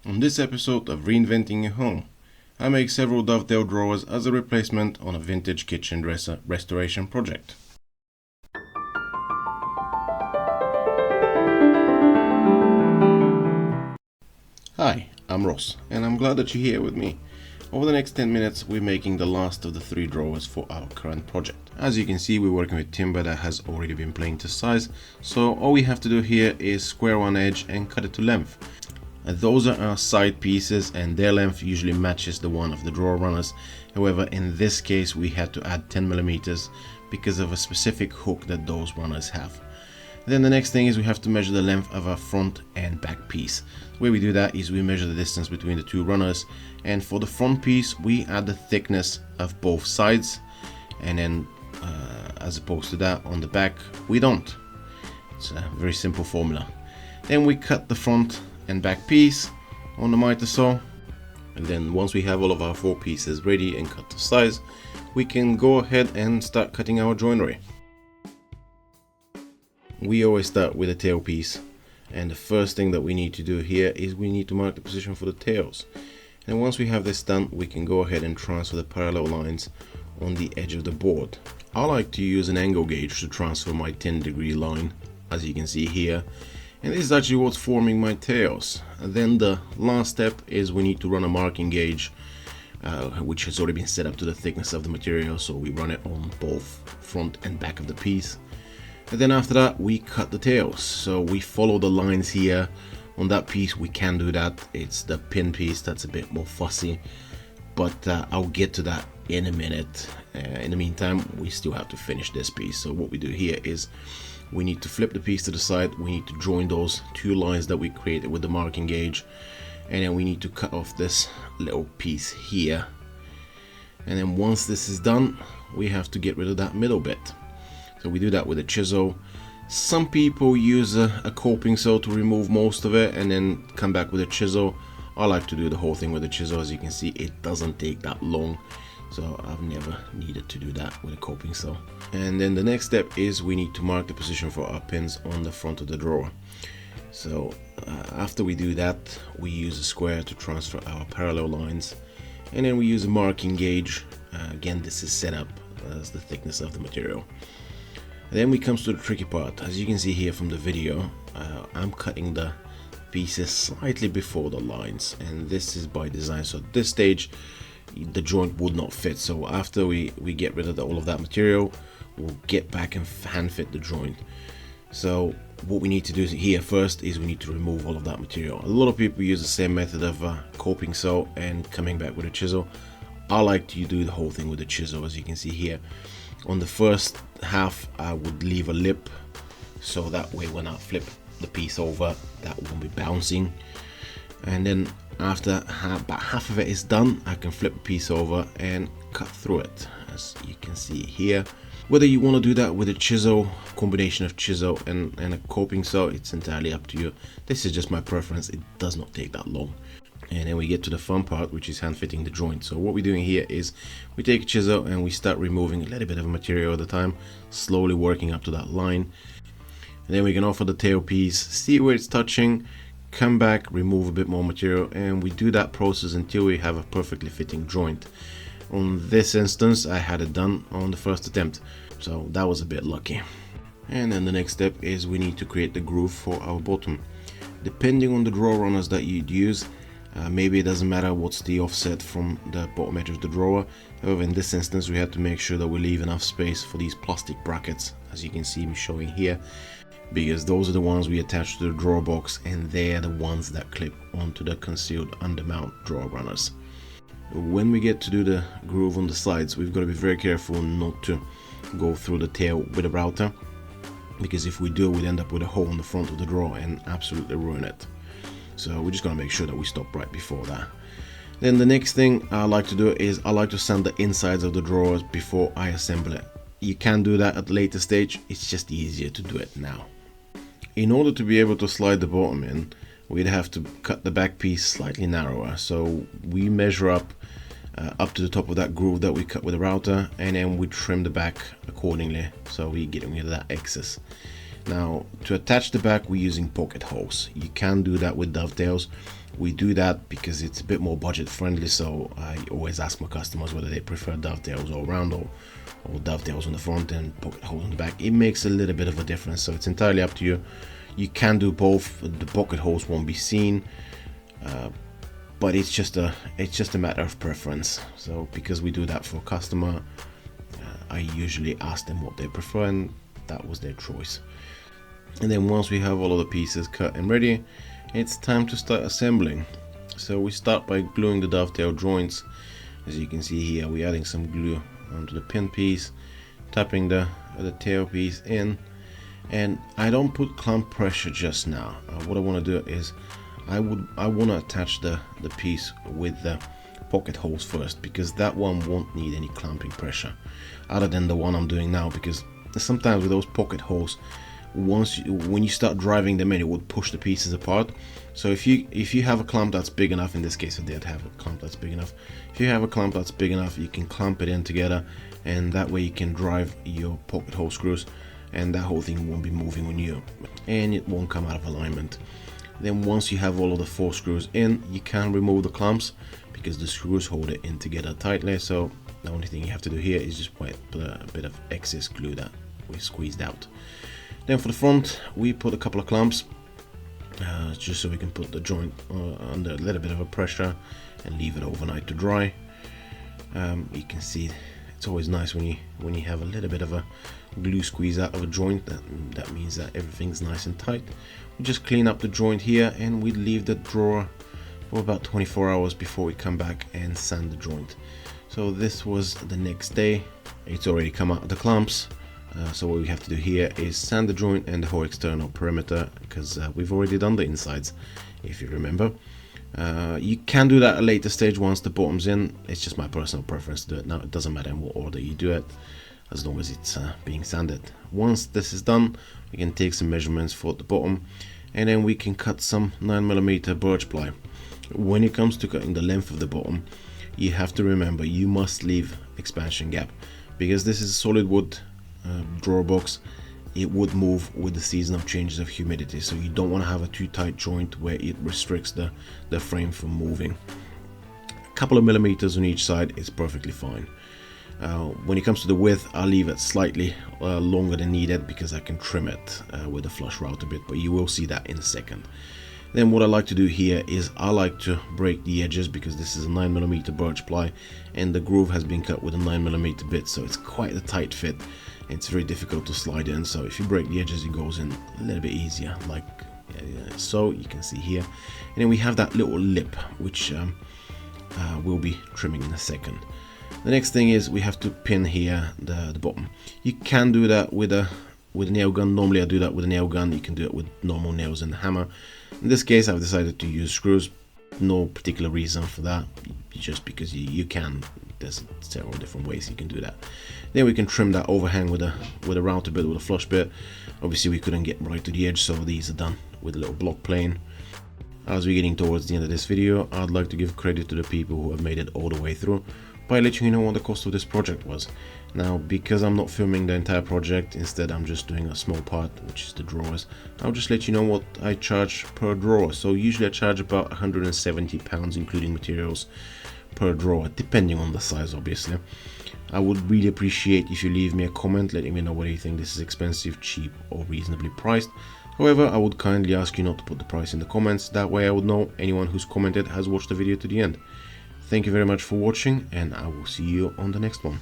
On this episode of Reinventing Your Home, I make several dovetail drawers as a replacement on a vintage kitchen dresser restoration project. Hi, I'm Ross, and I'm glad that you're here with me. Over the next 10 minutes, we're making the last of the 3 drawers for our current project. As you can see, we're working with timber that has already been planed to size, so all we have to do here is square one edge and cut it to length. Those are our side pieces, and their length usually matches the one of the drawer runners. However, in this case we had to add 10 millimeters because of a specific hook that those runners have. Then the next thing is we have to measure the length of our front and back piece. The way we do that is we measure the distance between the 2 runners, and for the front piece we add the thickness of both sides, and then as opposed to that on the back we don't. It's a very simple formula. Then we cut the front and back piece on the miter saw, and then once we have all of our 4 pieces ready and cut to size, we can go ahead and start cutting our joinery. We always start with a tail piece, and the first thing that we need to do here is we need to mark the position for the tails. And once we have this done, we can go ahead and transfer the parallel lines on the edge of the board. I like to use an angle gauge to transfer my 10-degree line, as you can see here. And this is actually what's forming my tails. And then the last step is we need to run a marking gauge, which has already been set up to the thickness of the material, so we run it on both front and back of the piece. And then after that we cut the tails, so we follow the lines here. On that piece we can do that, it's the pin piece that's a bit more fussy, but I'll get to that in a minute. In the meantime, we still have to finish this piece. So what we do here is we need to flip the piece to the side, we need to join those 2 lines that we created with the marking gauge, and then we need to cut off this little piece here. And then once this is done, we have to get rid of that middle bit. So we do that with a chisel. Some people use a coping saw to remove most of it and then come back with a chisel. I like to do the whole thing with a chisel. As you can see, it doesn't take that long, so I've never needed to do that with a coping saw. And then the next step is we need to mark the position for our pins on the front of the drawer. So after we do that, we use a square to transfer our parallel lines, and then we use a marking gauge. Again, this is set up as the thickness of the material. And then we come to the tricky part. As you can see here from the video, I'm cutting the pieces slightly before the lines, and this is by design. So at this stage the joint would not fit, so after we get rid of all of that material, we'll get back and hand fit the joint. So what we need to do here first is we need to remove all of that material. A lot of people use the same method of coping saw and coming back with a chisel. I like to do the whole thing with a chisel. As you can see here, on the first half I would leave a lip, so that way when I flip the piece over, that won't be bouncing. And then after about half of it is done, I can flip the piece over and cut through it, as you can see here. Whether you want to do that with a chisel, combination of chisel and a coping saw, it's entirely up to you. This is just my preference. It does not take that long. And then we get to the fun part, which is hand fitting the joint. So what we're doing here is we take a chisel and we start removing a little bit of material at a time, slowly working up to that line. And then we can offer the tail piece, see where it's touching, come back, remove a bit more material, and we do that process until we have a perfectly fitting joint. On this instance, I had it done on the first attempt, so that was a bit lucky. And then the next step is we need to create the groove for our bottom. Depending on the drawer runners that you'd use, maybe it doesn't matter what's the offset from the bottom edge of the drawer. However, in this instance we had to make sure that we leave enough space for these plastic brackets, as you can see me showing here, because those are the ones we attach to the drawer box, and they're the ones that clip onto the concealed undermount drawer runners. When we get to do the groove on the sides, we've got to be very careful not to go through the tail with a router, because if we do, we'd end up with a hole in the front of the drawer and absolutely ruin it. So we're just going to make sure that we stop right before that. Then the next thing I like to do is I like to sand the insides of the drawers before I assemble it. You can do that at a later stage, it's just easier to do it now. In order to be able to slide the bottom in, we'd have to cut the back piece slightly narrower. So we measure up to the top of that groove that we cut with a router, and then we trim the back accordingly, so we get rid of that excess. Now, to attach the back, we're using pocket holes. You can do that with dovetails. We do that because it's a bit more budget friendly, so I always ask my customers whether they prefer dovetails all around or dovetails on the front and pocket holes on the back. It makes a little bit of a difference, so it's entirely up to you. You can do both. The pocket holes won't be seen, but it's just a matter of preference. So because we do that for a customer, I usually ask them what they prefer, and that was their choice. And then once we have all of the pieces cut and ready, it's time to start assembling. So we start by gluing the dovetail joints. As you can see here, we're adding some glue onto the pin piece, tapping the tail piece in. And I don't put clamp pressure just now. What I want to do is I want to attach the piece with the pocket holes first, because that one won't need any clamping pressure other than the one I'm doing now, because sometimes with those pocket holes, when you start driving them in, it would push the pieces apart. So if you have a clamp that's big enough, in this case I did have a clamp that's big enough, if you have a clamp that's big enough, you can clamp it in together, and that way you can drive your pocket hole screws, and that whole thing won't be moving on you, and it won't come out of alignment. Then once you have all of the 4 screws in, you can remove the clamps because the screws hold it in together tightly. So the only thing you have to do here is just put a bit of excess glue that we squeezed out. Then for the front, we put a couple of clamps, just so we can put the joint under a little bit of a pressure and leave it overnight to dry. You can see it's always nice when you have a little bit of a glue squeeze out of a joint. That means that everything's nice and tight. We just clean up the joint here, and we leave the drawer for about 24 hours before we come back and sand the joint. So this was the next day. It's already come out of the clamps. So what we have to do here is sand the joint and the whole external perimeter, because we've already done the insides, if you remember. You can do that at a later stage once the bottom's in. It's just my personal preference to do it now. It doesn't matter in what order you do it, as long as it's being sanded. Once this is done, we can take some measurements for the bottom, and then we can cut some 9mm birch ply. When it comes to cutting the length of the bottom, you have to remember you must leave expansion gap, because this is a solid wood drawer box. It would move with the season of changes of humidity, so you don't want to have a too tight joint where it restricts the frame from moving. A couple of millimeters on each side is perfectly fine. When it comes to the width, I'll leave it slightly longer than needed, because I can trim it with a flush route a bit, but you will see that in a second. Then what I like to do here is I like to break the edges, because this is a 9mm birch ply and the groove has been cut with a 9mm bit, so it's quite a tight fit. It's very difficult to slide in, so if you break the edges, it goes in a little bit easier, like so you can see here. And then we have that little lip, which we'll be trimming in a second. The next thing is we have to pin here the bottom. You can do that with a nail gun. Normally I do that with a nail gun. You can do it with normal nails and a hammer. In this case I've decided to use screws. No particular reason for that, just because you can. There's several different ways you can do that. Then we can trim that overhang with a router bit, with a flush bit. Obviously we couldn't get right to the edge, so these are done with a little block plane. As we're getting towards the end of this video, I'd like to give credit to the people who have made it all the way through by letting you know what the cost of this project was. Now, because I'm not filming the entire project, instead I'm just doing a small part, which is the drawers, I'll just let you know what I charge per drawer. So usually I charge about £170 including materials per drawer, depending on the size obviously. I would really appreciate if you leave me a comment letting me know whether you think this is expensive, cheap or reasonably priced. However, I would kindly ask you not to put the price in the comments, that way I would know anyone who's commented has watched the video to the end. Thank you very much for watching, and I will see you on the next one.